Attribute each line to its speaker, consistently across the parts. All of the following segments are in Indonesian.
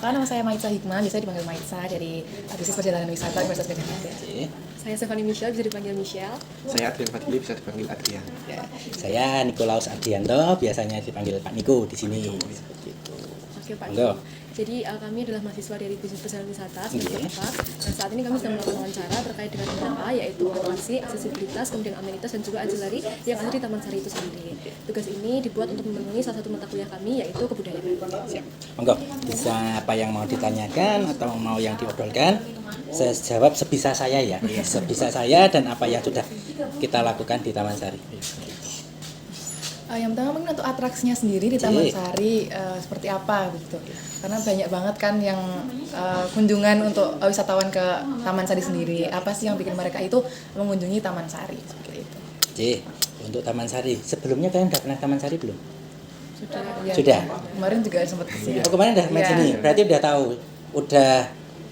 Speaker 1: Perkenalkan, nama saya Maitza Hikmah, biasa dipanggil Maitza dari Bisnis Perjalanan Wisata Universitas Gadjah Mada.
Speaker 2: Saya Stephanie Michelle, bisa dipanggil Michelle.
Speaker 3: Saya Adrian Fadli, bisa dipanggil Adrian.
Speaker 4: Ya, saya Nikolaus Ardianto, biasanya dipanggil Pak Niko di sini. Seperti itu.
Speaker 2: Oke Pak
Speaker 4: Monggo.
Speaker 2: Niko. Jadi kami adalah mahasiswa dari Bisnis Perjalanan Wisata semester
Speaker 4: Oke.
Speaker 2: 4. Dan saat ini kami sedang melakukan wawancara terkait dengan beberapa, yaitu atraksi, aksesibilitas, kemudian amenitas dan juga ancillary yang ada di Taman Sari itu sendiri. Tugas ini dibuat untuk memenuhi salah satu mata kuliah kami, yaitu kebudayaan.
Speaker 4: Siap. Monggo, bisa apa yang mau ditanyakan atau mau yang diobrolkan? Saya jawab sebisa saya ya. Sebisa saya dan apa yang sudah kita lakukan di Taman Sari.
Speaker 1: Yang pertama mungkin untuk atraksinya sendiri di Taman Sari seperti apa gitu. Karena banyak banget kan yang kunjungan untuk wisatawan ke Taman Sari sendiri. Apa sih yang bikin mereka itu mengunjungi Taman Sari seperti itu?
Speaker 4: Untuk Taman Sari, sebelumnya kalian udah pernah Taman Sari belum?
Speaker 1: Sudah.
Speaker 4: Sudah?
Speaker 1: Kemarin juga sempat kesini.
Speaker 4: Oh, kemarin udah main
Speaker 1: Iya.
Speaker 4: sini, berarti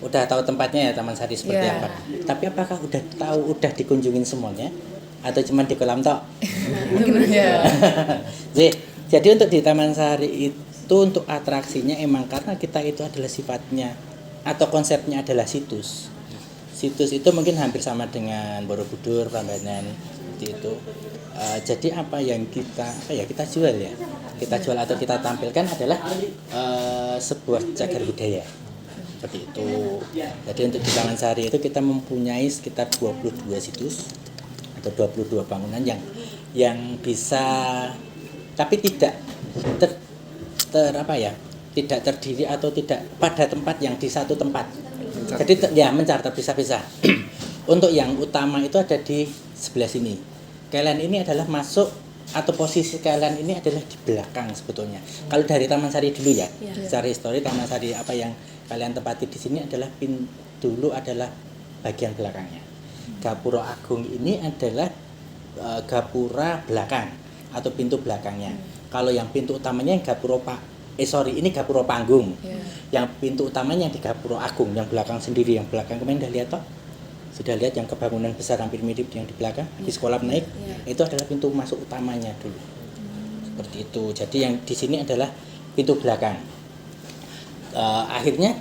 Speaker 4: udah tahu tempatnya ya Taman Sari seperti
Speaker 1: Iya.
Speaker 4: apa. Tapi apakah udah dikunjungin semuanya atau cuma di kolam tok?
Speaker 1: Mungkin ya.
Speaker 4: Jadi untuk di Taman Sari itu untuk atraksinya emang karena kita itu adalah sifatnya atau konsepnya adalah situs. Situs itu mungkin hampir sama dengan Borobudur, Prambanan seperti itu. Jadi apa yang kita jual ya? Kita jual atau kita tampilkan adalah sebuah cagar budaya. Seperti itu. Jadi untuk di Taman Sari itu kita mempunyai sekitar 22 situs atau 22 bangunan yang bisa, tapi tidak tidak terdiri atau tidak pada tempat yang di satu tempat. Jadi mencar terpisah-pisah. Untuk yang utama itu ada di sebelah sini. Kalian ini adalah masuk atau posisi kalian ini adalah di belakang sebetulnya. Kalau dari Taman Sari dulu ya, secara histori Taman Sari apa yang kalian tempati di sini adalah dulu adalah bagian belakangnya. Gapura Agung ini adalah gapura belakang atau pintu belakangnya. Kalau yang pintu utamanya yang ini gapura panggung. Yang pintu utamanya yang di Gapura Agung, yang belakang sendiri, yang belakang kemarin udah lihat toh? Sudah lihat yang kebangunan besar hampir mirip yang di belakang, di sekolah naik, itu adalah pintu masuk utamanya dulu. Seperti itu. Jadi yang di sini adalah pintu belakang. Akhirnya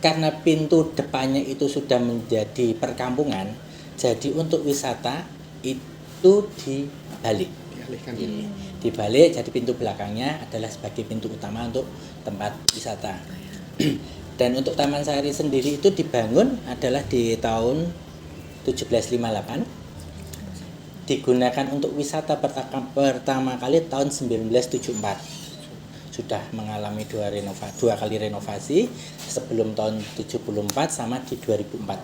Speaker 4: karena pintu depannya itu sudah menjadi perkampungan, jadi untuk wisata itu dibalik. Dibalik, jadi pintu belakangnya adalah sebagai pintu utama untuk tempat wisata. Dan untuk Taman Sari sendiri itu dibangun adalah di tahun 1758, digunakan untuk wisata pertama kali tahun 1974. Sudah mengalami dua kali renovasi, sebelum tahun 74 sama di 2004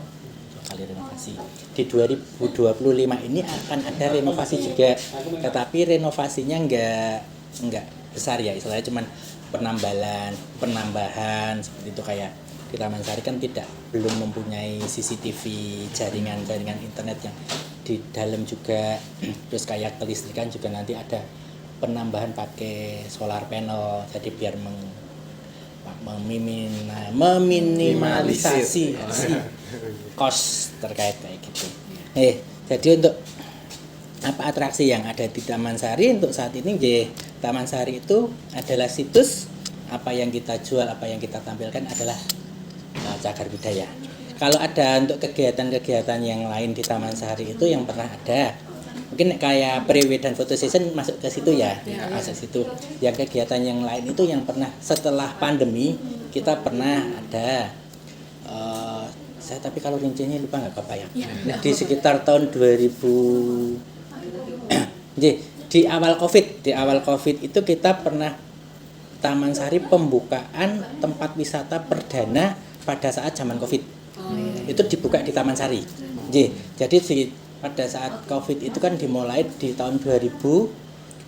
Speaker 4: kali renovasi. Di 2025 ini akan ada renovasi juga, tetapi renovasinya enggak besar ya, istilahnya cuman penambahan seperti itu. Kayak di Taman Sari kan belum mempunyai CCTV, jaringan internet yang di dalam juga. Terus kayak kelistrikan juga nanti ada penambahan pakai solar panel, jadi biar meminimalisasi cost terkait kayak gitu. Jadi untuk apa atraksi yang ada di Taman Sari untuk saat ini, Taman Sari itu adalah situs. Apa yang kita jual, apa yang kita tampilkan adalah cagar budaya. Kalau ada untuk kegiatan-kegiatan yang lain di Taman Sari itu yang pernah ada, mungkin kayak pre-wedding dan photo session masuk ke situ ya, masuk situ. Yang kegiatan yang lain itu yang pernah setelah pandemi kita pernah ada. Tapi kalau rincinya lupa nggak apa-apa ya. Di sekitar tahun 2000, di awal COVID itu kita pernah Taman Sari pembukaan tempat wisata perdana pada saat zaman COVID. Itu dibuka di Taman Sari. Jadi pada saat COVID itu kan dimulai di tahun 2000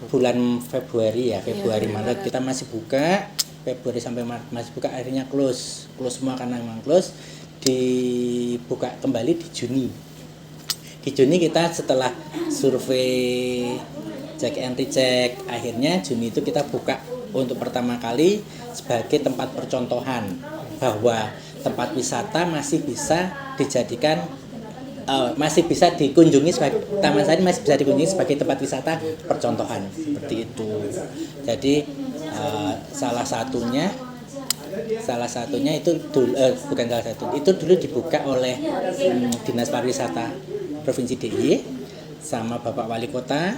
Speaker 4: bulan Februari Maret kita masih buka, Februari sampai Maret masih buka, akhirnya close semua karena memang close. Dibuka kembali di Juni. Di Juni kita setelah survei cek and recheck, akhirnya Juni itu kita buka untuk pertama kali sebagai tempat percontohan bahwa tempat wisata masih bisa dijadikan masih bisa dikunjungi sebagai Taman Sari masih bisa dikunjungi sebagai tempat wisata percontohan seperti itu. Jadi salah satunya Salah satunya itu bukan salah satu, itu dulu dibuka oleh Dinas Pariwisata Provinsi DIY sama Bapak Wali Kota,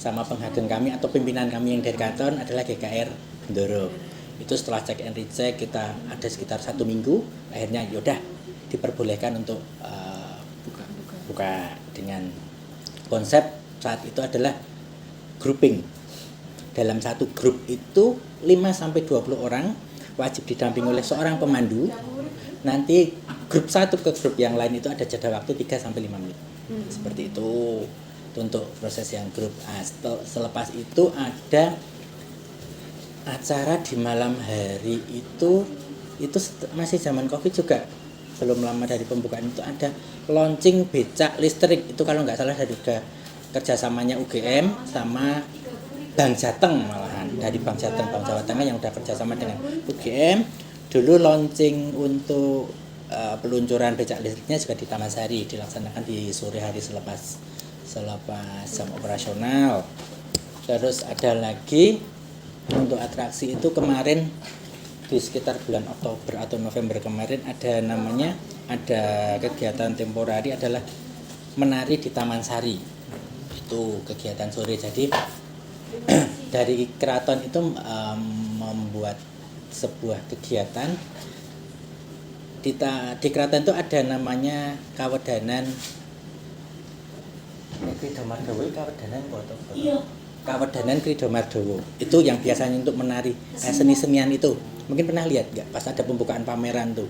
Speaker 4: sama penghageng kami atau pimpinan kami yang dari kantor adalah GKR Bendoro. Itu setelah check and recheck kita ada sekitar 1 minggu, akhirnya yaudah diperbolehkan untuk buka dengan konsep saat itu adalah grouping. Dalam satu grup itu 5-20 orang wajib didampingi oleh seorang pemandu. Nanti grup satu ke grup yang lain itu ada jeda waktu 3-5 menit. Seperti itu. Untuk proses yang grup. Selepas itu ada acara di malam hari itu masih zaman Covid juga. Belum lama dari pembukaan itu ada launching becak listrik. Itu kalau nggak salah dari kerjasamanya UGM sama Bank Jateng, malahan dari Bank Jateng, Bank Jawa Tengah yang udah kerjasama dengan UGM. Dulu launching untuk peluncuran becak listriknya juga di Taman Sari, dilaksanakan di sore hari selepas jam operasional. Terus ada lagi untuk atraksi itu kemarin di sekitar bulan Oktober atau November kemarin ada kegiatan temporari adalah menari di Taman Sari. Itu kegiatan sore. Jadi dari keraton itu membuat sebuah kegiatan di keraton itu ada namanya kawedanan Krido Mardowo. Itu yang biasanya untuk menari seni-senian itu. Mungkin pernah lihat nggak pas ada pembukaan pameran tuh?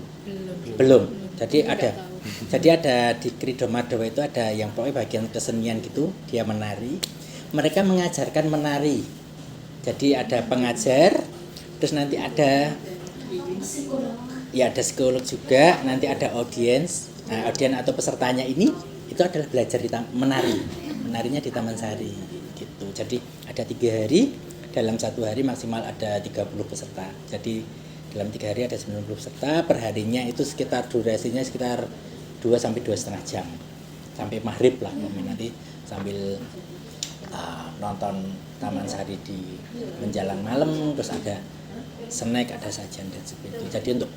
Speaker 4: Belum. Jadi ada di Krido Mardowo itu ada yang pokoknya bagian kesenian gitu, dia menari. Mereka mengajarkan menari. Jadi ada pengajar, terus nanti ada psikolog juga, nanti ada audiens. Nah, audiens atau pesertanya ini itu adalah belajar menarinya di Taman Sari gitu. Jadi ada 3 hari, dalam 1 hari maksimal ada 30 peserta. Jadi dalam 3 hari ada 90 peserta, perharinya itu sekitar durasinya sekitar 2-2,5 jam sampai maghrib lah, nanti sambil nonton Taman Sari di menjelang malam, terus ada snack, ada sajian dan seperti itu. Jadi untuk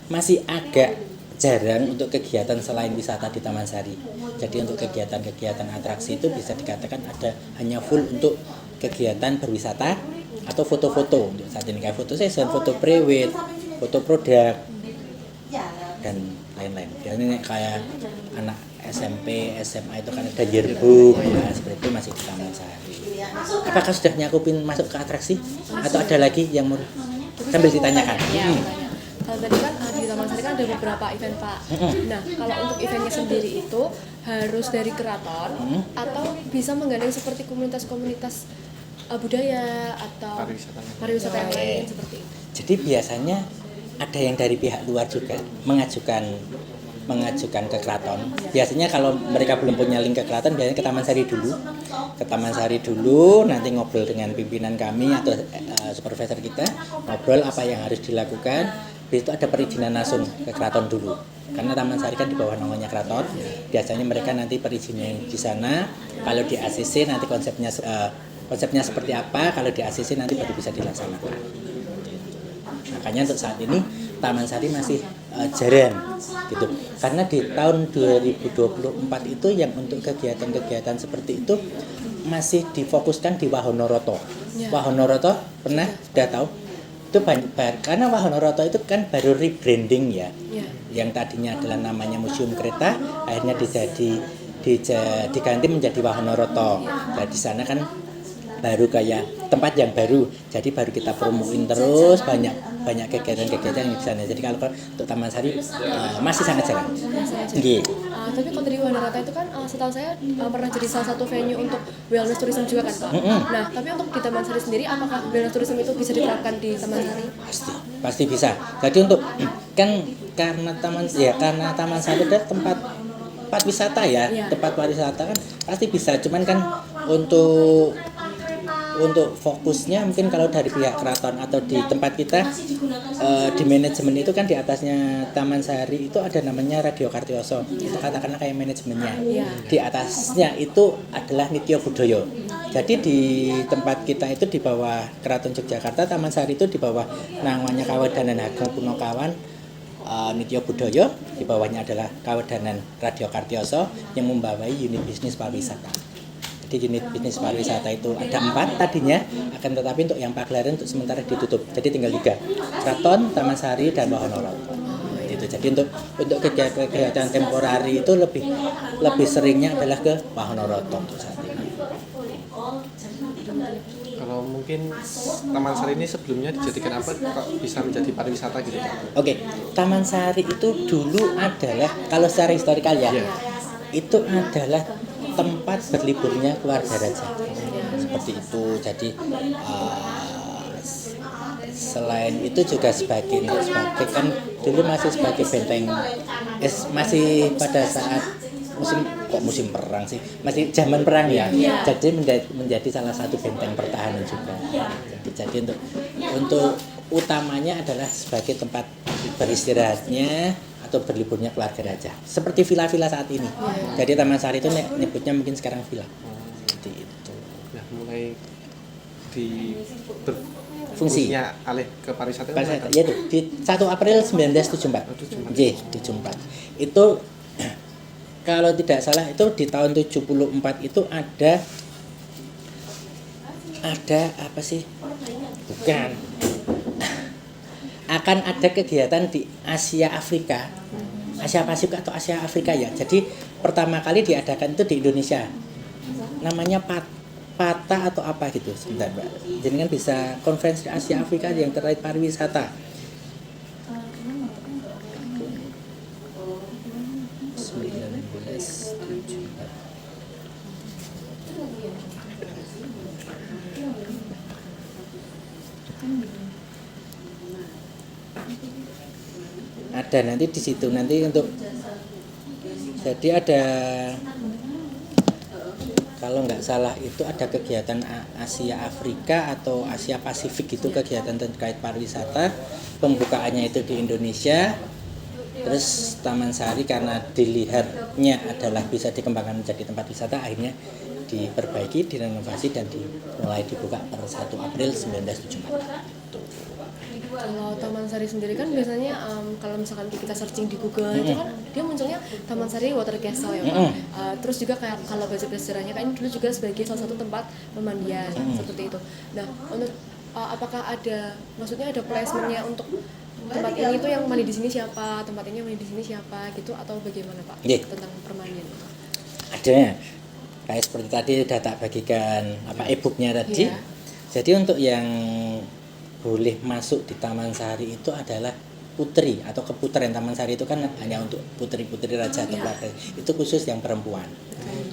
Speaker 4: masih agak jarang untuk kegiatan selain wisata di Taman Sari. Jadi untuk kegiatan-kegiatan atraksi itu bisa dikatakan ada hanya full untuk kegiatan berwisata atau foto-foto. Untuk saat ini kayak foto session, foto prewed, foto produk dan lain-lain. Biasanya kayak anak SMP, SMA itu kan ada yearbook, seperti itu masih di Taman Sari. Apakah sudah nyakupin masuk ke atraksi atau ada lagi yang mau sambil ditanyakan?
Speaker 2: Kalau tadi kan di Taman Sari kan ada beberapa event Pak. Nah kalau untuk eventnya sendiri itu harus dari keraton atau bisa menggandeng seperti komunitas-komunitas budaya atau pariwisata yang lain seperti itu.
Speaker 4: Jadi biasanya ada yang dari pihak luar juga mengajukan ke keraton. Biasanya kalau mereka belum punya link ke keraton, biasanya ke Taman Sari dulu. Ke Taman Sari dulu, nanti ngobrol dengan pimpinan kami atau supervisor kita, ngobrol apa yang harus dilakukan. Habis itu ada perizinan langsung ke keraton dulu. Karena Taman Sari kan di bawah naungannya keraton. Biasanya mereka nanti perizinan di sana. Kalau di ACC nanti konsepnya seperti apa, kalau di ACC nanti baru bisa dilaksanakan. Makanya untuk saat ini Taman Sari masih jarang gitu. Karena di tahun 2024 itu yang untuk kegiatan-kegiatan seperti itu masih difokuskan di Wahonoroto. Wahonoroto sudah tahu? Itu karena Wahonoroto itu kan baru rebranding ya. Yang tadinya adalah namanya Museum Kereta, akhirnya diganti menjadi Wahonoroto. Nah, di sana kan baru kayak tempat yang baru, jadi baru kita promoin terus, banyak kegiatan-kegiatan di sana. Jadi kalau untuk Taman Sari masih sangat jarang.
Speaker 2: Tapi kalau dari Wahonoroto itu kan setahu saya pernah jadi salah satu venue untuk wellness tourism juga kan Pak. Nah tapi untuk di Taman Sari sendiri apakah wellness tourism itu bisa diterapkan di Taman Sari?
Speaker 4: Pasti bisa. Jadi untuk karena Taman Sari adalah tempat wisata ya, tempat wisata kan pasti bisa. Cuman kan untuk fokusnya mungkin kalau dari pihak keraton atau di tempat kita di manajemen itu kan di atasnya Taman Sari itu ada namanya Radio Kartioso. Itu katakanlah kayak manajemennya. Di atasnya itu adalah Nityo Budoyo. Jadi di tempat kita itu di bawah Keraton Yogyakarta, Taman Sari itu di bawah namanya Kawedanan Ageng Punokawan Nitya Budaya, di bawahnya adalah Kawedanan Radio Kartioso yang membawai unit bisnis pariwisata. Jadi unit bisnis pariwisata itu ada 4 tadinya, akan tetapi untuk yang pagelaran untuk sementara ditutup. Jadi tinggal 3, Keraton, Taman Sari, dan Wahonoroto. Itu jadi untuk kegiatan temporari itu lebih seringnya adalah ke Wahonoroto untuk saat ini.
Speaker 3: Kalau mungkin Taman Sari ini sebelumnya dijadikan apa kok bisa menjadi pariwisata gitu Pak?
Speaker 4: Oke, Taman Sari itu dulu adalah, kalau secara historikal ya, itu adalah tempat berliburnya keluarga raja. Seperti itu. Jadi selain itu juga sebagai kan dulu masih sebagai benteng, masih pada saat musim perang sih, masih zaman perang ya. Jadi menjadi salah satu benteng pertahanan juga. Jadi untuk utamanya adalah sebagai tempat beristirahatnya atau berliburnya keluarga raja. Seperti villa-villa saat ini. Jadi Taman Sari itu nyebutnya mungkin sekarang villa. Seperti itu.
Speaker 3: Nah, mulai di
Speaker 4: Fungsinya
Speaker 3: alih ke pariwisata
Speaker 4: ya itu di 1 April 1974. Di 74. Itu kalau tidak salah itu di tahun 74 itu ada apa sih? Bukan. Akan ada kegiatan di Asia Pasifik atau Asia Afrika ya. Jadi pertama kali diadakan itu di Indonesia. Namanya PATA atau apa gitu. Sebentar, Mbak. Jadi kan bisa konferensi Asia Afrika yang terkait pariwisata. 1974. Ada nanti di situ nanti untuk jadi ada, kalau nggak salah itu ada kegiatan Asia Afrika atau Asia Pasifik, itu kegiatan terkait pariwisata. Pembukaannya itu di Indonesia. Terus Taman Sari karena dilihatnya adalah bisa dikembangkan menjadi tempat wisata, akhirnya diperbaiki, direnovasi dan mulai dibuka per 1 April 1974.
Speaker 2: Kalau Taman Sari sendiri kan biasanya kalau misalkan kita searching di Google itu kan dia munculnya Taman Sari Water Castle ya Pak. Terus juga kayak kalau baca sejarahnya kan ini dulu juga sebagai salah satu tempat pemandian seperti itu. Nah, untuk apakah maksudnya ada placementnya untuk tempat ini tuh yang mandi di sini siapa, tempat ini yang mandi di sini siapa gitu, atau bagaimana Pak tentang permandian itu?
Speaker 4: Ada kayak seperti tadi udah tak bagikan e-booknya tadi. Jadi untuk yang boleh masuk di Taman Sari itu adalah putri atau keputren. Taman Sari itu kan hanya untuk putri-putri raja atau keluarga. Itu khusus yang perempuan.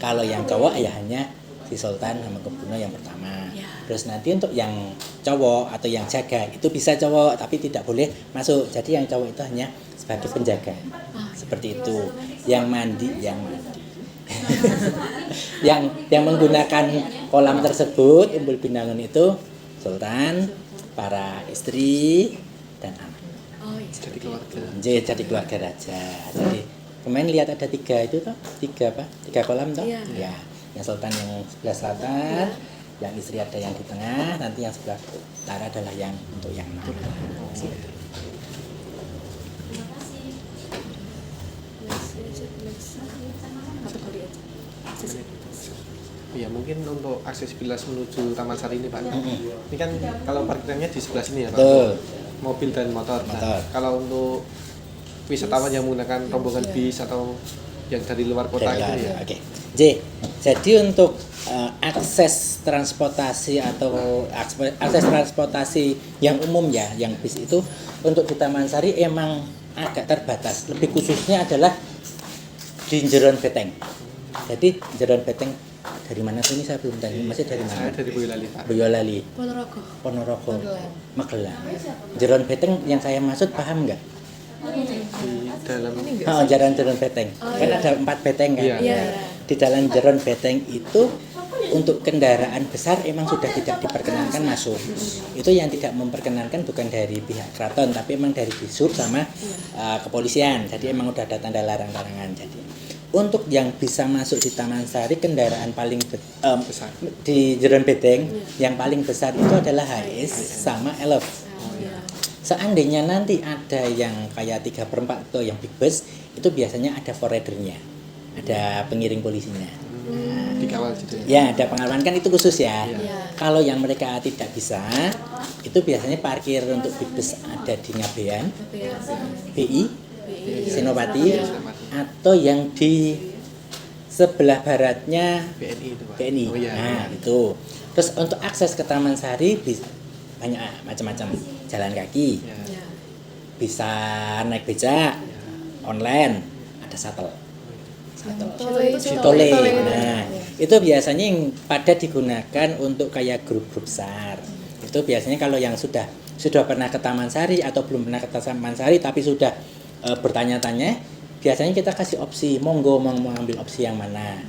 Speaker 4: Kalau yang cowok ya hanya si Sultan Hamengkubuwono yang pertama. Terus nanti untuk yang cowok atau yang jaga itu bisa cowok tapi tidak boleh masuk. Jadi yang cowok itu hanya sebagai penjaga. Seperti itu. Yang mandi. yang menggunakan kolam tersebut Umbul Binangun itu Sultan, para istri dan anak.
Speaker 3: Jadi keluarga.
Speaker 4: Jadi keluarga raja. Jadi kemarin lihat ada 3 itu toh, 3 kolam toh? Ya. Yang Sultan yang sebelah selatan, yang istri ada yang di tengah, nanti yang sebelah utara adalah yang untuk yang anak.
Speaker 3: Ya mungkin untuk aksesibilitas menuju Taman Sari ini Pak. Ini kan kalau parkirnya di sebelah sini ya Pak.
Speaker 4: Betul.
Speaker 3: Mobil dan motor. Kalau untuk wisatawan yang menggunakan rombongan bis atau yang dari luar kota itu ya.
Speaker 4: Oke. Jadi untuk akses transportasi yang umum ya, yang bis itu untuk di Taman Sari emang agak terbatas. Lebih khususnya adalah di Jeron Beteng. Jadi Jeron Beteng dari mana tuh ini saya belum tahu. Masih dari mana?
Speaker 3: Saya dari Boyolali Pak.
Speaker 4: Boyolali.
Speaker 2: Ponorogo.
Speaker 4: Magelang. Jeron Beteng yang saya maksud paham nggak?
Speaker 3: Di dalam
Speaker 4: Jalan Jeron Beteng. Kan ada 4 beteng kan?
Speaker 3: Iya.
Speaker 4: Di Jalan Jeron Beteng itu untuk kendaraan besar emang sudah tidak diperkenankan masuk. Itu yang tidak memperkenankan bukan dari pihak keraton tapi emang dari Disub sama kepolisian. Jadi emang udah ada tanda larang-larangan. Jadi untuk yang bisa masuk di Taman Sari kendaraan paling
Speaker 3: Besar.
Speaker 4: di Jeron Bedeng yang paling besar itu adalah HS sama Elf. Seandainya nanti ada yang kayak 3/4 atau yang big bus, itu biasanya ada forerunnernya, ada pengiring polisinya.
Speaker 3: Dikawal gitu
Speaker 4: Ya, ada pengawalan kan itu khusus ya.
Speaker 2: Iya.
Speaker 4: Kalau yang mereka tidak bisa, itu biasanya parkir untuk big bus ada di Ngabean, BI, Senopati, atau yang di sebelah baratnya
Speaker 3: BNI itu Pak.
Speaker 4: BNI.
Speaker 3: Oh iya.
Speaker 4: Nah, itu. Terus untuk akses ke Taman Sari banyak macam-macam. Jalan kaki,
Speaker 3: Ya.
Speaker 2: Ya.
Speaker 4: bisa naik becak, online, ada shuttle. Tole. Nah, itu biasanya yang pada digunakan untuk kayak grup-grup besar. Itu biasanya kalau yang sudah pernah ke Taman Sari atau belum pernah ke Taman Sari tapi sudah bertanya-tanya, biasanya kita kasih opsi, monggo mau ambil opsi yang mana.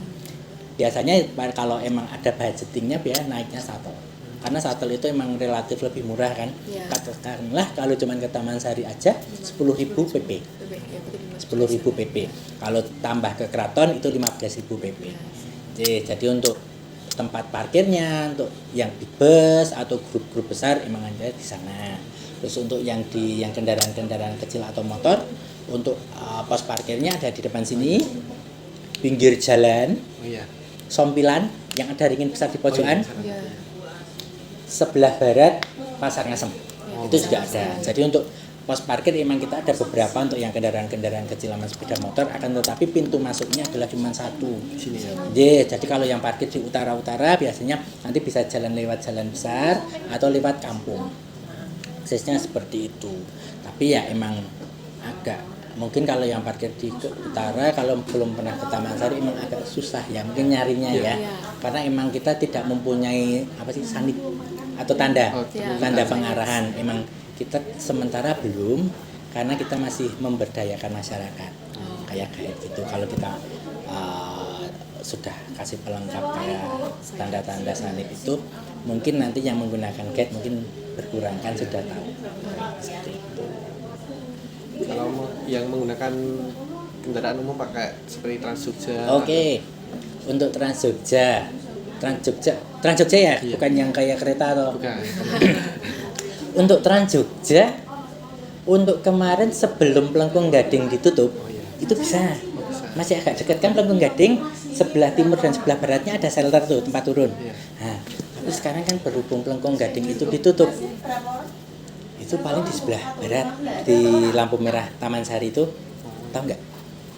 Speaker 4: Biasanya kalau emang ada budgetingnya biar naiknya shuttle. Karena shuttle itu emang relatif lebih murah kan.
Speaker 2: Ya.
Speaker 4: Katakanlah kalau cuma ke Taman Sari aja 10.000 PP. 10.000 PP. Kalau tambah ke keraton itu 15.000 PP. Jadi untuk tempat parkirnya, untuk yang big bus atau grup-grup besar emang ada di sana. Terus untuk yang kendaraan-kendaraan kecil atau motor, untuk pos parkirnya ada di depan sini, pinggir jalan,
Speaker 3: Oh iya.
Speaker 4: Sompilan yang ada ringin besar di pojokan,
Speaker 3: Oh, iya, di sana.
Speaker 4: sebelah barat Pasar Ngasem.
Speaker 3: Oh,
Speaker 4: Itu juga ada. Jadi untuk pos parkir memang kita ada beberapa untuk yang kendaraan-kendaraan kecil sama sepeda motor, akan tetapi pintu masuknya adalah cuma satu.
Speaker 3: Sini ya.
Speaker 4: Jadi kalau yang parkir di utara-utara biasanya nanti bisa jalan lewat jalan besar atau lewat kampung. Aksesnya seperti itu. Tapi ya emang agak mungkin kalau yang parkir di utara kalau belum pernah ke Taman Sari emang agak susah ya mungkin nyarinya ya. Karena emang kita tidak mempunyai sanit atau tanda
Speaker 3: Oh,
Speaker 4: tanda pengarahan. Emang kita sementara belum karena kita masih memberdayakan masyarakat kayak gitu. Kalau kita sudah kasih pelengkap kayak tanda-tanda sanit itu mungkin nanti yang menggunakan guide mungkin berkurang kan sudah tahu. Seperti itu.
Speaker 3: Kalau yang menggunakan kendaraan umum pakai seperti Trans Jogja.
Speaker 4: Oke. Untuk Trans Jogja ya,
Speaker 3: Iya.
Speaker 4: bukan yang kayak kereta atau
Speaker 3: Bukan.
Speaker 4: Untuk Trans Jogja, untuk kemarin sebelum Plengkung Gading ditutup,
Speaker 3: iya.
Speaker 4: itu bisa.
Speaker 3: bisa.
Speaker 4: Masih agak dekat kan Plengkung Gading, sebelah timur dan sebelah baratnya ada shelter tuh, tempat turun.
Speaker 3: Iya.
Speaker 4: Nah, tapi sekarang kan berhubung Plengkung Gading itu ditutup, itu paling di sebelah barat, di lampu merah Taman Sari itu, tahu nggak?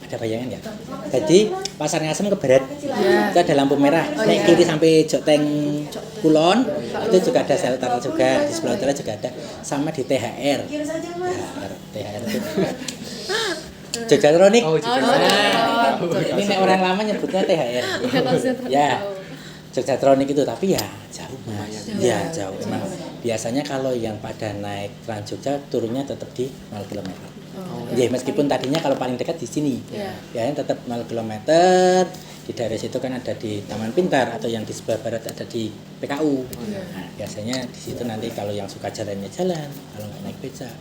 Speaker 4: Ada bayangan nggak? Jadi Pasar Ngasem ke barat, itu ada lampu merah, naik kiri sampai Joteng Kulon, itu juga ada shelter juga, di sebelah utara juga ada, sama di THR. THR itu Jogjatronik.
Speaker 3: Oh, Jogja.
Speaker 4: Nah, ini nek orang lama nyebutnya THR. Ya, Jogjatronik itu tapi ya jauh mas. Ya jauh. Emang biasanya kalau yang pada naik Trans Jogja turunnya tetap di 0 km. Ya meskipun tadinya kalau paling dekat di sini, ya tetap 0 km. Di daerah situ kan ada di Taman Pintar atau yang di sebelah barat ada di PKU. Nah, biasanya di situ nanti kalau yang suka jalannya jalan, kalau nggak naik becak.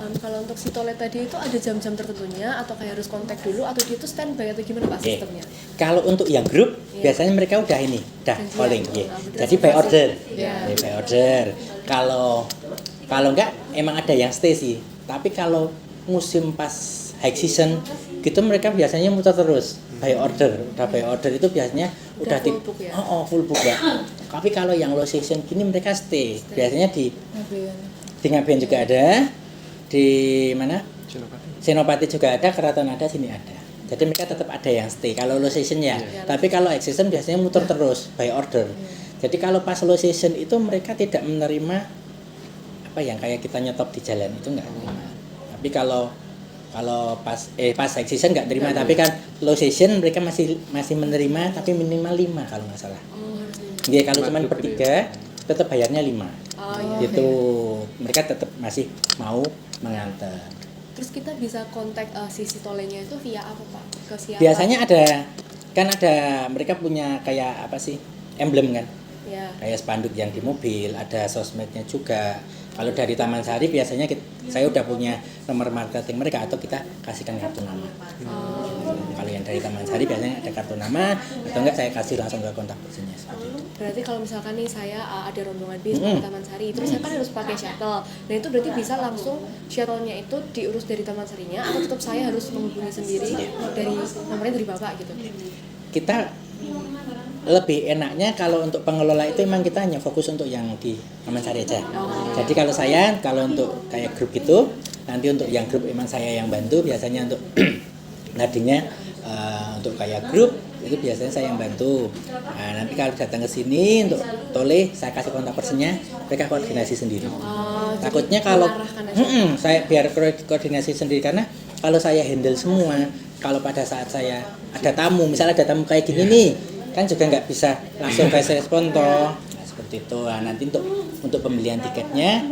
Speaker 2: Kalau untuk si toilet tadi itu ada jam-jam tertentunya atau kayak harus kontak dulu atau dia itu standby atau gimana Pak
Speaker 4: Oke.
Speaker 2: sistemnya?
Speaker 4: Kalau untuk yang grup biasanya mereka udah
Speaker 2: Janjian.
Speaker 4: calling ya.
Speaker 2: Berarti
Speaker 4: Jadi by order.
Speaker 2: Iya.
Speaker 4: By order. Kalau enggak emang ada yang stay sih. Tapi kalau musim pas high season gitu mereka biasanya muter terus by order. Udah by order itu biasanya
Speaker 2: Udah
Speaker 4: udah
Speaker 2: full book ya?
Speaker 4: full book ya. Tapi kalau yang low season gini mereka stay. Biasanya di Ngabean juga ada. Di mana?
Speaker 3: Senopati.
Speaker 4: Senopati juga ada, Keraton ada, sini ada. Jadi mereka tetap ada yang stay. Kalau low season ya, tapi kalau high season biasanya muter terus by order. Jadi kalau pas low season itu mereka tidak menerima apa yang kayak kita nyetop di jalan itu enggak terima. Tapi kalau pas high season enggak terima, tapi kan low season mereka masih menerima tapi minimal 5 kalau nggak salah. Iya, kalau cuma bertiga tetap bayarnya 5. Itu mereka tetap masih mau mengantar.
Speaker 2: Terus kita bisa kontak si tolenya itu via apa Pak? Ke siapa?
Speaker 4: Biasanya ada mereka punya kayak apa sih emblem kan,
Speaker 2: Ya.
Speaker 4: kayak spanduk yang di mobil, ada sosmednya juga. Kalau dari Taman Sari biasanya saya udah punya nomor marketing mereka atau kita kasihkan kartu nama. Kalau yang dari Taman Sari biasanya ada kartu nama atau enggak saya kasih langsung ke kontak personnya seperti itu.
Speaker 2: Berarti kalau misalkan nih saya ada rombongan bis ke Taman Sari, terus saya kan harus pakai shuttle. Nah itu berarti bisa langsung shuttle-nya itu diurus dari Taman Sarinya atau tetap saya harus menghubungi sendiri dari nomornya dari Bapak gitu?
Speaker 4: Kita lebih enaknya kalau untuk pengelola itu memang kita hanya fokus untuk yang di Taman Sari aja. Jadi kalau untuk kayak grup itu nanti untuk yang grup memang saya yang bantu biasanya untuk nadinya untuk kayak grup itu biasanya saya yang bantu. Nah, nanti kalau datang ke sini untuk tole saya kasih kontak personnya mereka koordinasi sendiri. Takutnya kalau saya biar koordinasi sendiri karena kalau saya handle semua kalau pada saat saya ada tamu misalnya ada tamu kayak gini nih kan juga nggak bisa langsung fast respon toh. Nah, seperti itu. Nah, nanti untuk pembelian tiketnya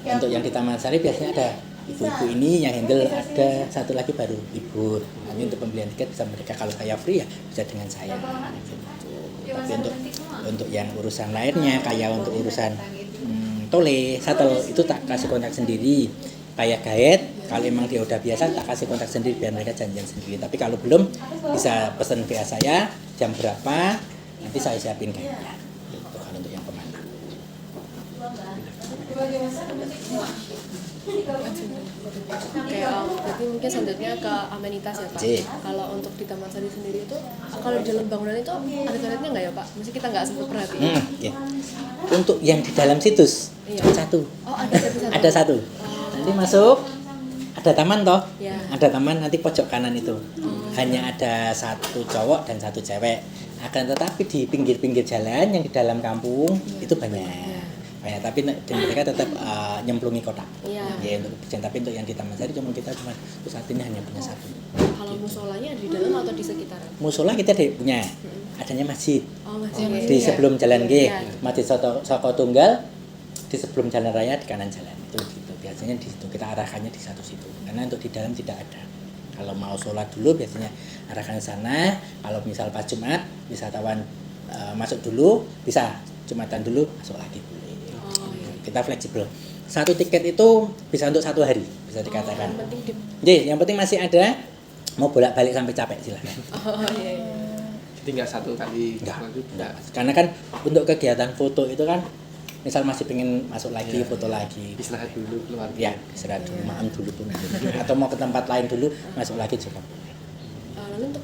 Speaker 4: untuk yang di Taman Sari biasanya ada ibu-ibu ini yang handle, ada satu lagi baru ibu. Nanti untuk pembelian tiket bisa mereka kalau saya free ya bisa dengan saya. Gitu. Tapi untuk yang urusan lainnya kayak untuk urusan tole, shuttle itu tak kasih kontak sendiri. Kayak guide, kalau emang dia udah biasa tak kasih kontak sendiri biar mereka janjian sendiri. Tapi kalau belum bisa pesan via saya jam berapa nanti saya siapin guide-nya. Gitu, kalau untuk yang pemandu.
Speaker 2: Oke, berarti mungkin selanjutnya ke amenitas ya Pak. Kalau untuk di Taman Sari sendiri itu, kalau di dalam bangunan itu ada toiletnya nggak ya Pak? Mesti kita nggak sempat perhatiin.
Speaker 4: Ya. Untuk yang di dalam situs cuma satu.
Speaker 2: Oh ada
Speaker 4: Ada satu. Nanti masuk ada taman toh.
Speaker 2: Ya.
Speaker 4: Ada taman nanti pojok kanan itu. Hanya ada satu cowok dan satu cewek. Akan tetapi di pinggir-pinggir jalan yang di dalam kampung itu banyak. Tapi mereka tetap nyemplungi kotak.
Speaker 2: Iya.
Speaker 4: Ya untuk berjalan. Tapi untuk yang di Taman Sari kita cuma saat ini hanya punya satu.
Speaker 2: Kalau musolanya ada di dalam atau di sekitaran?
Speaker 4: Musola kita punya. Adanya masjid.
Speaker 2: Oh masjid.
Speaker 4: Di sebelum jalan G,
Speaker 2: Iya.
Speaker 4: Masjid Soko Tunggal di sebelum jalan raya di kanan jalan itu gitu. Biasanya di situ kita arahkannya di satu situ. Karena untuk di dalam tidak ada. Kalau mau sholat dulu biasanya arahkan ke sana. Kalau misal pas Jumat wisatawan masuk dulu bisa Jumatan dulu masuk lagi. Kita fleksibel. Satu tiket itu bisa untuk 1 hari bisa dikatakan. Yang penting masih ada. Mau bolak-balik sampai capek silahkan.
Speaker 2: Iya.
Speaker 3: Jadi nggak satu kali.
Speaker 4: Enggak. Karena kan untuk kegiatan foto itu kan misal masih pengen masuk lagi foto lagi.
Speaker 3: Istirahat dulu keluar.
Speaker 4: Ya, istirahat dulu, makan dulu pun. Atau mau ke tempat lain dulu masuk lagi juga.
Speaker 2: Lalu untuk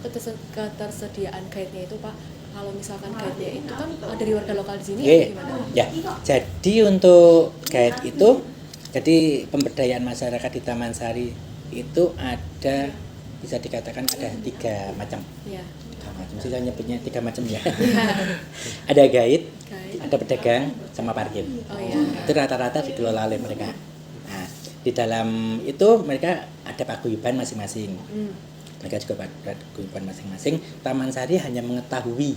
Speaker 2: ketersediaan guide-nya itu Pak, kalau misalkan guide-nya itu kan dari warga lokal di sini gimana?
Speaker 4: Ya, jadi untuk guide itu, jadi pemberdayaan masyarakat di Taman Sari itu ada bisa dikatakan ada 3 macam.
Speaker 2: Ya.
Speaker 4: 3 macam sih saya nyebutnya 3 macam ya. Ada guide, ada pedagang, sama parkir.
Speaker 2: Oh iya.
Speaker 4: Itu rata-rata dikelola oleh mereka. Nah, di dalam itu mereka ada paguyuban masing-masing. Mereka juga paguyuban masing-masing. Taman Sari hanya mengetahui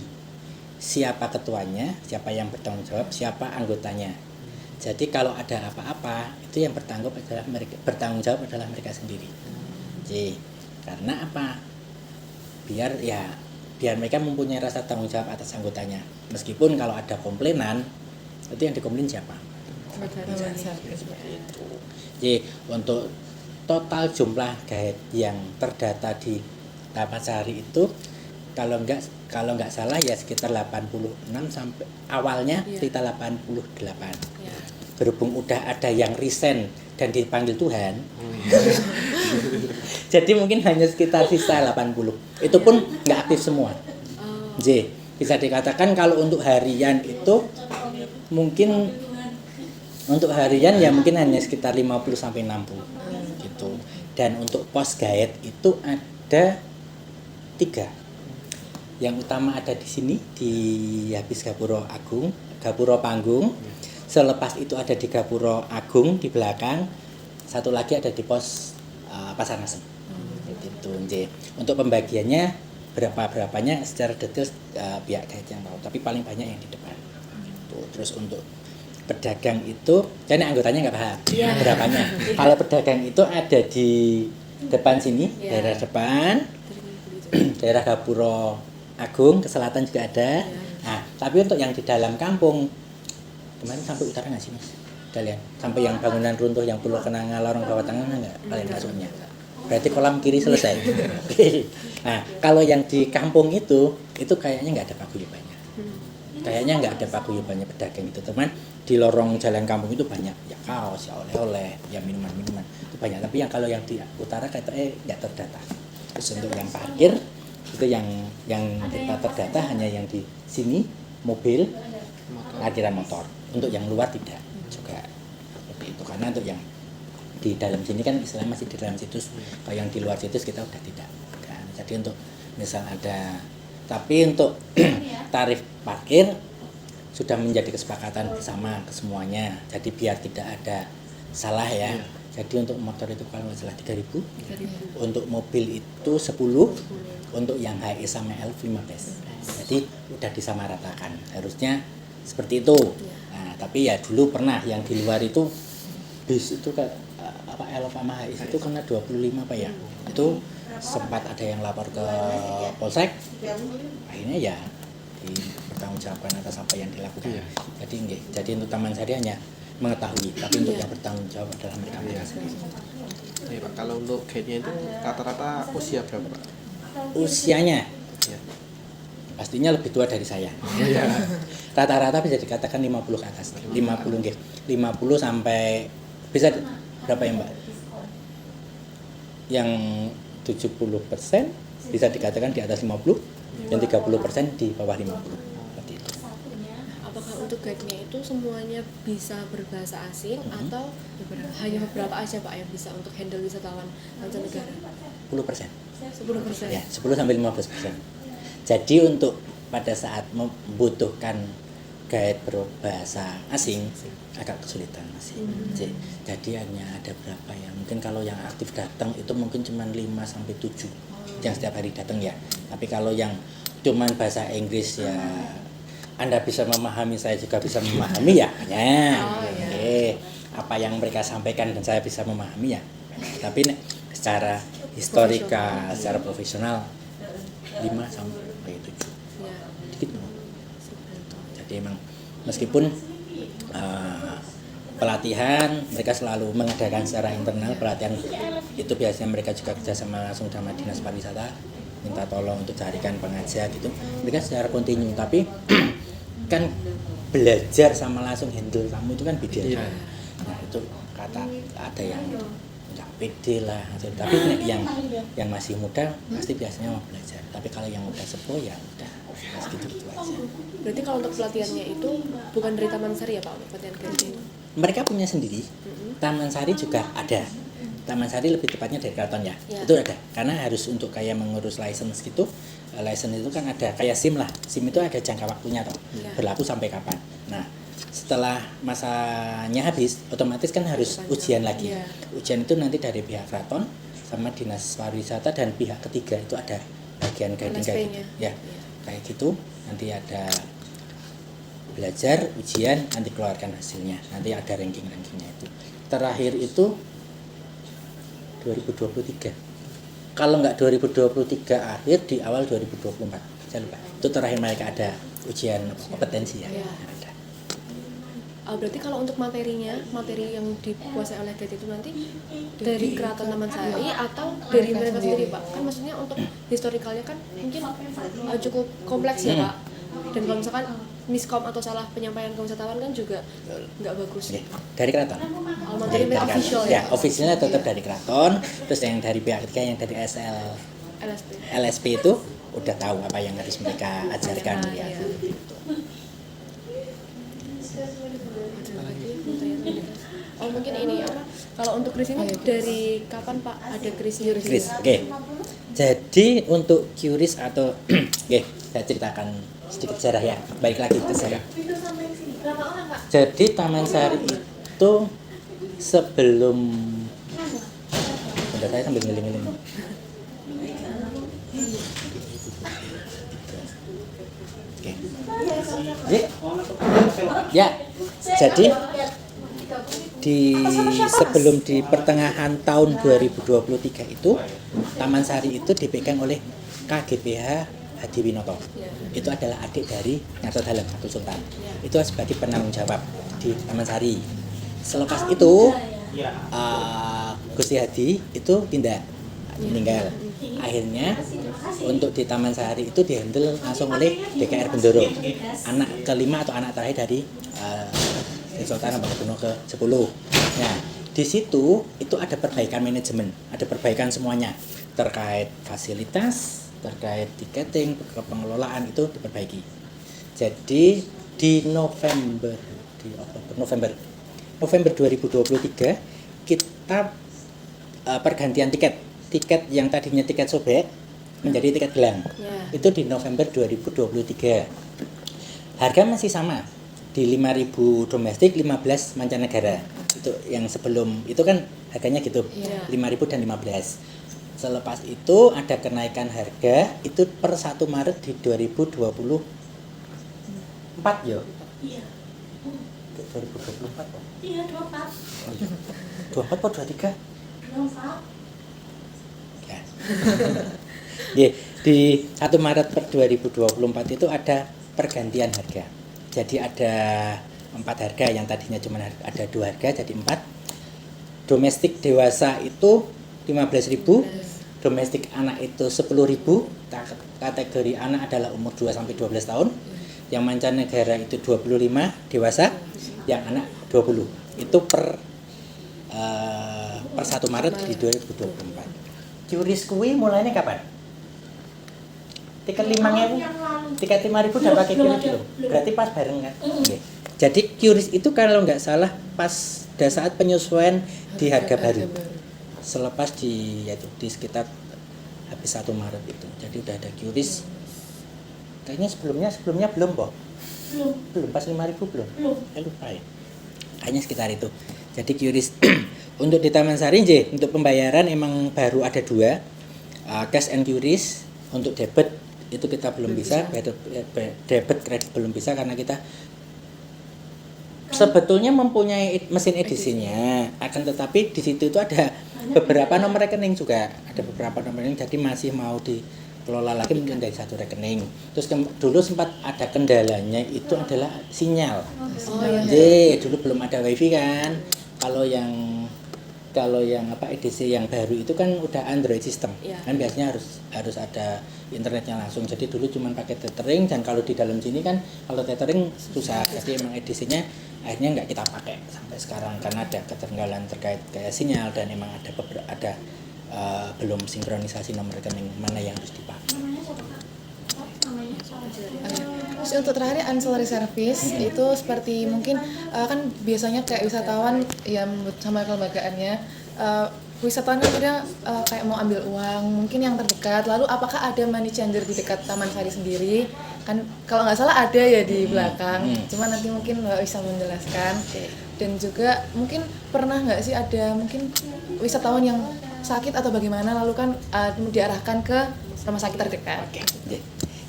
Speaker 4: siapa ketuanya, siapa yang bertanggung jawab, siapa anggotanya. Jadi kalau ada apa-apa itu yang bertanggung jawab adalah mereka sendiri. Jadi karena apa? Biar mereka mempunyai rasa tanggung jawab atas anggotanya. Meskipun kalau ada komplainan itu yang dikomplain siapa? Jadi untuk total jumlah guide yang terdata di Taman Sari itu kalau nggak salah ya sekitar 86 sampai awalnya sekitar 88.
Speaker 2: Ya.
Speaker 4: Berhubung udah ada yang resign dan dipanggil Tuhan, jadi mungkin hanya sekitar sisa 80. Itu pun nggak aktif semua. Jadi bisa dikatakan kalau untuk harian itu mungkin untuk harian ya mungkin hanya sekitar 50 sampai 60 gitu. Dan untuk pos guide itu ada 3. Yang utama ada di sini di habis Gapuro Agung, Gapuro Panggung. Selepas itu ada di Gapuro Agung di belakang. Satu lagi ada di pos Pasar Ngasem. Itu. Untuk pembagiannya berapanya secara detail pihak guide yang tahu, tapi paling banyak yang di depan. Terus untuk pedagang itu, jadi anggotanya nggak paham berapanya. Kalau pedagang itu ada di depan sini, daerah depan, daerah Gapuro Agung, ke selatan juga ada. Nah, tapi untuk yang di dalam kampung, kemarin sampai utara nggak sih Mas? Kalian sampai yang bangunan runtuh yang perlu kenanga lorong bawah tanah enggak kalian masuknya. Berarti kolam kiri selesai. Oke. Nah, kalau yang di kampung itu kayaknya nggak ada paguyubannya. Kayaknya nggak ada paguyubannya pedagang itu, teman. Di lorong jalan kampung itu banyak ya kaos, ya oleh-oleh, ya minuman-minuman itu banyak. Tapi kalau yang di utara kayaknya nggak terdata. Terus untuk yang parkir itu yang kita terdata hanya yang di sini mobil, parkiran motor. Untuk yang luar tidak juga seperti itu, karena untuk yang di dalam sini kan istilahnya masih di dalam situs. Kalau yang di luar situs kita udah tidak kan. Jadi untuk misal ada, tapi untuk tarif parkir sudah menjadi kesepakatan bersama ke semuanya. Jadi biar tidak ada salah ya. Jadi untuk motor itu kalau nggak salah 3.000, untuk mobil itu 10, untuk yang HI sama L 15. Jadi udah disamaratakan. Harusnya seperti itu. Nah, tapi ya dulu pernah yang di luar itu bis itu kayak apa L sama HI itu kena 25 Pak ya. Itu sempat ada yang lapor ke Polsek. Akhirnya ya dipertanggungjawabkan atas apa yang dilakukan. Jadi untuk Taman Sari hanya mengetahui, tapi untuk yang bertanggung jawab adalah mereka sendiri.
Speaker 3: Ya, Pak, kalau untuk guide-nya itu rata-rata usia berapa, Pak?
Speaker 4: Usianya
Speaker 3: Ya.
Speaker 4: pastinya lebih tua dari saya. Rata-rata bisa dikatakan 50 ke atas. 50 nggih. 50 sampai bisa berapa ya, Mbak? Yang 70% bisa dikatakan di atas 50, dan 30% di bawah 50. Seperti itu.
Speaker 2: Apakah untuk guide-nya itu semuanya bisa berbahasa asing atau hanya beberapa aja Pak yang bisa untuk handle wisatawan mancanegara?
Speaker 4: 10%.
Speaker 2: 10%.
Speaker 4: Ya, 10 sampai 15%. Jadi untuk pada saat membutuhkan guide berbahasa asing agak kesulitan masih. Jadi hanya ada berapa ya? Mungkin kalau yang aktif datang itu mungkin cuma 5 sampai 7 yang setiap hari datang ya. Tapi kalau yang cuman bahasa Inggris ya Anda bisa memahami, saya juga bisa memahami ya. Apa yang mereka sampaikan dan saya bisa memahami ya. Tapi secara historika, secara profesional 5 sampai 7. Dikit. Jadi emang meskipun pelatihan mereka selalu mengadakan secara internal, pelatihan itu biasanya mereka juga kerjasama langsung sama dinas pariwisata, minta tolong untuk carikan pengajar gitu, mereka secara kontinu. Tapi kan belajar sama langsung handle tamu itu kan beda. Nah itu kata ada yang nggak pede lah, tapi yang masih muda pasti biasanya mau belajar. Tapi kalau yang udah sepuh ya udah gitu aja.
Speaker 2: Berarti kalau untuk pelatihannya itu bukan dari Taman Sari ya Pak untuk pelatihan guide?
Speaker 4: Mereka punya sendiri. Taman Sari juga ada. Taman Sari lebih tepatnya dari keraton ya. Itu ada. Karena harus untuk kayak mengurus license gitu. License itu kan ada kayak SIM lah. SIM itu ada jangka waktunya toh. Berlaku sampai kapan. Nah, setelah masanya habis, otomatis kan harus ujian lagi. Ujian itu nanti dari pihak keraton sama dinas pariwisata dan pihak ketiga itu ada bagian guiding kayak gitu. Ya, kayak gitu. Nanti ada belajar, ujian, nanti keluarkan hasilnya. Nanti ada ranking-rankingnya itu. Terakhir itu 2023. Kalau nggak 2023 akhir, di awal 2024. Saya lupa. Itu terakhir mereka ada ujian kompetensi ya. Ada.
Speaker 2: Berarti kalau untuk materi yang dikuasai oleh guide itu nanti dari Keraton Taman Sari atau dari mereka sendiri Pak? Kan maksudnya untuk historikalnya kan mungkin cukup kompleks ya Pak. Dan kalau misalkan miskom atau salah penyampaian ke wisatawan kan juga nggak bagus.
Speaker 4: Dari keraton.
Speaker 2: Materi official ya.
Speaker 4: Officialnya tetap dari keraton. Terus yang dari pihak ketiga yang dari LSP itu udah tahu apa yang harus mereka ajarkan ya.
Speaker 2: Mungkin ini apa? Kalau untuk kris ini dari kapan Pak ada krisnya?
Speaker 4: Kris. Oke. Jadi untuk QRIS atau saya ceritakan sedikit sejarah ya. Baik lagi ke sejarah. Jadi Taman Sari itu sebelum saya sambil ngiling-ngiling. Ya, jadi sebelum di pertengahan tahun 2023 itu Taman Sari itu dipegang oleh KGPH Hadiwinoto. Itu adalah adik dari Nyarso Dalem, Satu Sultan. Itu sebagai penanggung jawab di Taman Sari. Selepas itu Gusti Hadi itu pindah meninggal. Akhirnya untuk di Taman Sari itu dihandle langsung oleh DKR Bendoro, anak kelima atau anak terakhir dari Sultan Hamengkubuwono ke-10. Nah, di situ itu ada perbaikan manajemen, ada perbaikan semuanya terkait fasilitas, terkait tiketing, pengelolaan itu diperbaiki. Jadi di November 2023 kita pergantian tiket yang tadinya tiket sobek menjadi tiket gelang. Itu di November 2023. Harga masih sama di 5.000 domestik, 15 mancanegara. Itu yang sebelum itu kan harganya gitu, 5.000 dan 15. Selepas itu ada kenaikan harga itu per 1 Maret di 2024 ya.
Speaker 5: Iya.
Speaker 4: 2024 kok.
Speaker 5: Iya, 24.
Speaker 4: 24 kok 23?
Speaker 5: 24.
Speaker 4: Ya. Di 1 Maret per 2024 itu ada pergantian harga. Jadi ada 4 harga, yang tadinya cuma ada 2 harga jadi 4. Domestik dewasa itu 15.000, domestik anak itu 10.000. Kategori anak adalah umur 2 sampai 12 tahun. Yang mancanegara itu 25 dewasa, yang anak 20. Itu per 1 Maret di 2024. Qris kuwi mulainya kapan? Tiket 5.000, tiket 5.000 udah pakai Qris dulu. Berarti pas bareng kan? Oke. Jadi Qris itu kalau nggak salah pas saat penyesuaian di harga baru. Selepas di sekitar habis 1 Maret itu. Jadi udah ada Qris. Kayaknya sebelumnya belum kok. Belum pas 5.000 belum. Lupa ya. Kayaknya sekitar itu. Jadi Qris untuk di Taman Sari untuk pembayaran emang baru ada 2, cash and Qris. Untuk debit itu kita belum bisa, debit kredit belum bisa karena kita sebetulnya mempunyai mesin edisinya, akan tetapi di situ itu ada beberapa nomor rekening juga, jadi masih mau dikelola lagi mungkin dari 1 rekening. Terus dulu sempat ada kendalanya itu adalah sinyal. Dulu belum ada wifi kan. Kalau yang edisi yang baru itu kan udah Android system. Kan biasanya harus ada internetnya langsung. Jadi dulu cuma pakai tethering, dan kalau di dalam sini kan kalau tethering susah. Jadi emang edisinya akhirnya nggak kita pakai sampai sekarang karena ada ketertinggalan terkait kayak sinyal, dan emang ada belum sinkronisasi nomor rekening mana yang harus dipakai.
Speaker 1: Terus untuk terakhir ancillary service itu seperti mungkin kan biasanya kayak wisatawan ya sama kelembagaannya, wisatawan kan kadang kayak mau ambil uang mungkin yang terdekat, lalu apakah ada money changer di dekat Taman Sari sendiri? Kan kalau nggak salah ada ya di belakang, cuma nanti mungkin Mbak bisa menjelaskan. Dan juga mungkin pernah nggak sih ada mungkin wisatawan yang sakit atau bagaimana lalu kan diarahkan ke rumah sakit terdekat?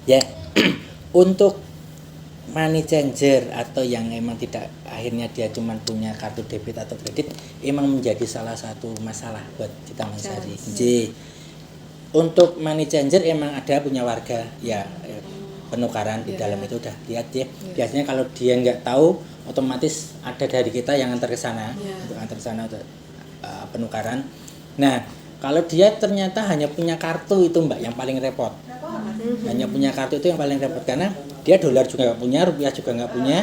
Speaker 4: Ya, untuk money changer atau yang emang tidak akhirnya dia cuma punya kartu debit atau kredit emang menjadi salah satu masalah buat di Taman Sari. Untuk money changer emang ada punya warga ya, penukaran di dalam itu udah lihat ya. Biasanya kalau dia nggak tahu otomatis ada dari kita yang antar ke sana untuk antar ke sana untuk penukaran. Nah, kalau dia ternyata hanya punya kartu itu Mbak yang paling repot. Hanya punya kartu itu yang paling repot karena dia dolar juga nggak punya, rupiah juga nggak punya,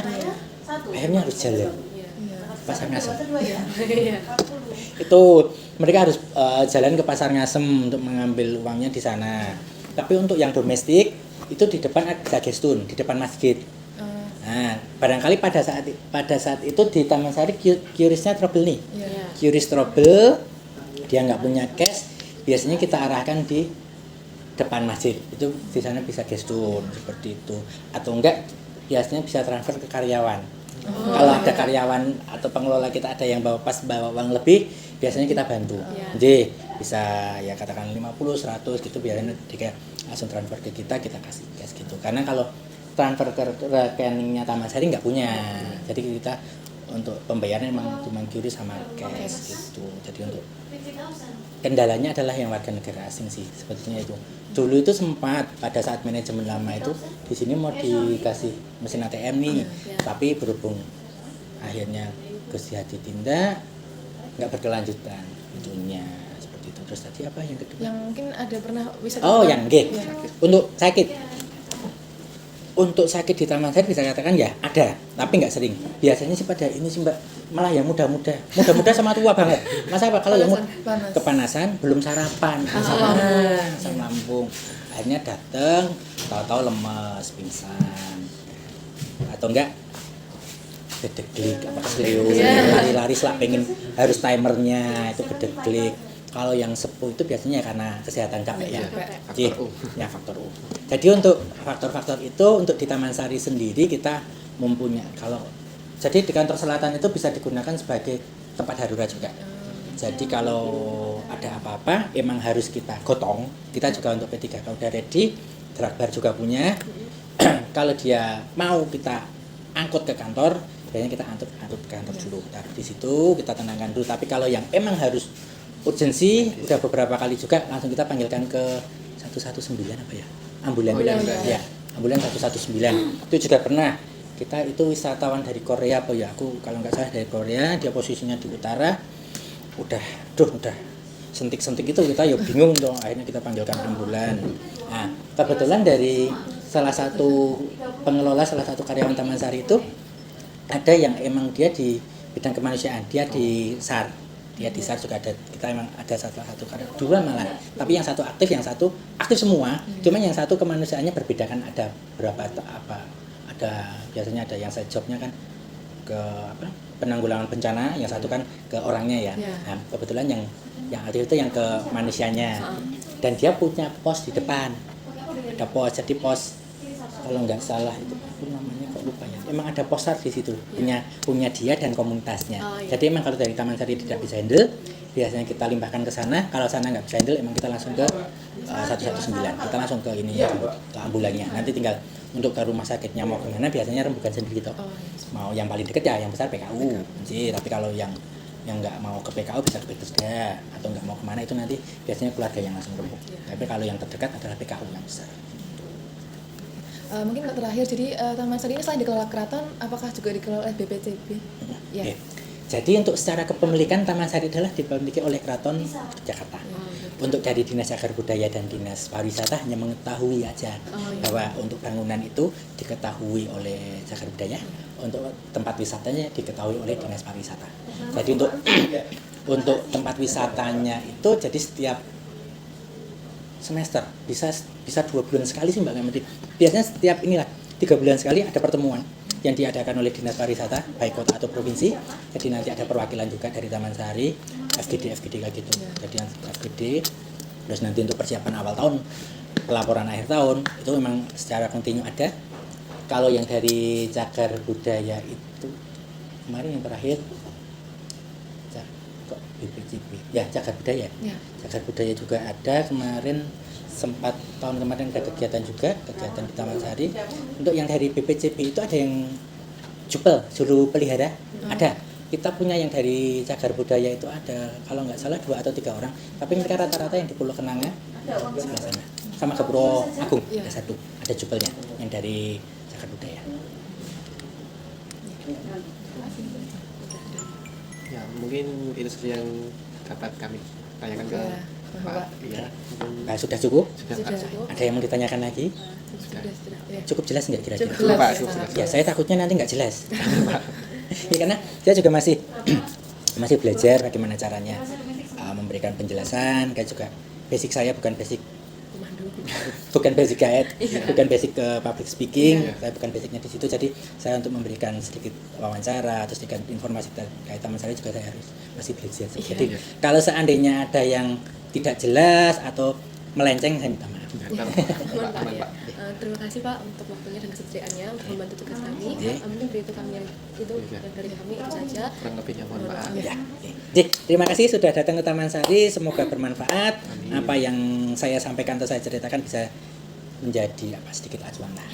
Speaker 4: akhirnya harus jalan pasar Ngasem. Itu mereka harus jalan ke pasar Ngasem untuk mengambil uangnya di sana. Tapi untuk yang domestik itu di depan ada gestun di depan masjid. Nah, barangkali pada saat itu di Taman Sari Qrisnya trouble nih. Qris trouble, dia nggak punya cash, biasanya kita arahkan di depan masjid. Itu di sana bisa gestun seperti itu. Atau enggak biasanya bisa transfer ke karyawan. Kalau ada karyawan atau pengelola kita ada yang bawa uang lebih, biasanya kita bantu. Jadi bisa ya katakan 50, 100 gitu, biasanya dia langsung transfer ke kita kasih cash gitu. Karena kalau transfer ke rekeningnya Taman Sari nggak punya. Jadi kita untuk pembayaran memang cuma Qris sama cash gitu. Jadi untuk kendalanya adalah yang warga negara asing sih sebetulnya itu. Dulu itu sempat pada saat manajemen lama itu di sini mau dikasih mesin ATM nih, tapi berhubung akhirnya Gus Yadi tindak nggak berkelanjutan itunya seperti itu. Terus tadi apa yang kedua?
Speaker 1: Yang mungkin ada pernah wisata.
Speaker 4: Oh, yang G.
Speaker 1: Ya.
Speaker 4: Untuk sakit. Untuk sakit di Taman Sari bisa katakan ya ada, tapi nggak sering. Biasanya sih pada ini sih Mbak, malah yang muda-muda sama tua banget. Masa apa kalau yang
Speaker 1: Panas.
Speaker 4: kepanasan belum sarapan, asam lambung. Akhirnya datang, tahu-tahu lemes, pingsan. Atau enggak bedeglik apa keselio, lari-lari lah pengen harus timernya itu bedeglik. Kalau yang sepuh itu biasanya karena kesehatan capek ya. Jadi, ya faktor U. Jadi untuk faktor-faktor itu untuk di Taman Sari sendiri kita mempunyai jadi di kantor selatan itu bisa digunakan sebagai tempat darurat juga. Jadi kalau ada apa-apa emang harus kita gotong. Kita juga untuk P3K udah ready, Drakbar juga punya. Kalau dia mau kita angkut ke kantor, biasanya kita angkut ke kantor dulu. Taruh di situ, kita tenangkan dulu. Tapi kalau yang emang harus urgensi, udah beberapa kali juga langsung kita panggilkan ke 119 apa ya? Ambulan. Ya, ambulan 119. Itu juga pernah. Kita itu wisatawan dari Korea apa ya? Aku kalau nggak salah dari Korea, dia posisinya di utara. Udah sentik-sentik itu kita ya bingung dong. Akhirnya kita panggilkan ambulan. Nah, kebetulan dari salah satu pengelola, salah satu karyawan Taman Sari itu ada yang emang dia di bidang kemanusiaan, dia di SAR. Dia di SAR juga ada, kita emang ada salah satu karyawan, dua malah. Tapi yang satu aktif, yang satu aktif semua. Cuman yang satu kemanusiaannya berbeda kan, ada berapa ada biasanya ada yang side jobnya kan ke penanggulangan bencana, yang satu kan ke orangnya ya. Nah, kebetulan yang aktif itu yang ke manusianya. Dan dia punya pos di depan. Ada pos, jadi pos kalau nggak salah itu namanya kok lupa ya. Emang ada poster di situ, punya dia dan komunitasnya. Jadi emang kalau dari Taman Sari tidak bisa handle, biasanya kita limpahkan ke sana. Kalau sana nggak bisa handle, emang kita langsung ke 119. Kita langsung ke ini ke ambulannya. Nanti tinggal untuk ke rumah sakitnya mau kemana, biasanya rembukan sendiri toh. Mau yang paling deket ya yang besar PKU. Tapi kalau yang nggak mau ke PKU bisa ke Bethesda atau nggak mau kemana itu nanti biasanya keluarga yang langsung rembuk. Tapi kalau yang terdekat adalah PKU yang besar.
Speaker 1: Mungkin terakhir, jadi Taman Sari ini selain dikelola keraton, apakah juga dikelola oleh BPCB? Ya.
Speaker 4: Oke. Jadi untuk secara kepemilikan Taman Sari adalah dimiliki oleh Keraton Jakarta. Untuk dari Dinas Cagar Budaya dan Dinas Pariwisata hanya mengetahui aja bahwa untuk bangunan itu diketahui oleh Cagar Budaya, untuk tempat wisatanya diketahui oleh Dinas Pariwisata. Jadi untuk tempat wisatanya itu jadi setiap semester bisa 2 bulan sekali sih Mbak Kamiti. Biasanya setiap 3 bulan sekali ada pertemuan yang diadakan oleh Dinas Pariwisata baik kota atau provinsi. Jadi nanti ada perwakilan juga dari Taman Sari, FGD kayak gitu. Jadi FGD, terus nanti untuk persiapan awal tahun, pelaporan akhir tahun itu memang secara kontinu ada. Kalau yang dari Cagar Budaya itu kemarin yang terakhir BPCB ya, Cagar Budaya. Cagar Budaya juga ada kemarin, sempat tahun kemarin ada kegiatan di Taman Sari. Untuk yang dari BPCB itu ada yang juru pelihara, ada. Kita punya yang dari Cagar Budaya itu ada, kalau nggak salah 2 atau 3 orang. Tapi mereka rata-rata yang di Pulau Kenanga sebelah sana. Sama ke Puro Agung ada 1, ada jubelnya yang dari Cagar Budaya.
Speaker 3: Ya, mungkin itu saja yang dapat kami tanyakan ke Pak. Ya,
Speaker 4: Nah, sudah cukup?
Speaker 3: sudah
Speaker 2: Sudah.
Speaker 4: Ada yang mau ditanyakan lagi?
Speaker 3: Sudah.
Speaker 4: Cukup jelas nggak kira-kira?
Speaker 1: Cukup.
Speaker 3: Pak, cukup jelas.
Speaker 4: Ya, saya takutnya nanti nggak jelas. Ya, karena saya juga masih belajar bagaimana caranya memberikan penjelasan. Kayak juga basic saya bukan basic guide, bukan basic ke public speaking. Saya bukan basicnya di situ. Jadi saya untuk memberikan sedikit wawancara atau sedikit informasi terkait Taman Sari juga saya harus masih belajar. Jadi kalau seandainya ada yang tidak jelas atau melenceng, saya minta maaf.
Speaker 2: Mohon Pak. Terima kasih Pak untuk waktunya dan kesediaannya untuk membantu tugas kami. Mungkin berita kami itu dan dari kami itu saja.
Speaker 3: Kurang lebihnya mohon maaf.
Speaker 4: Ya. Jadi, terima kasih sudah datang ke Taman Sari. Semoga bermanfaat. Apa yang saya sampaikan atau saya ceritakan bisa menjadi sedikit acuan lah.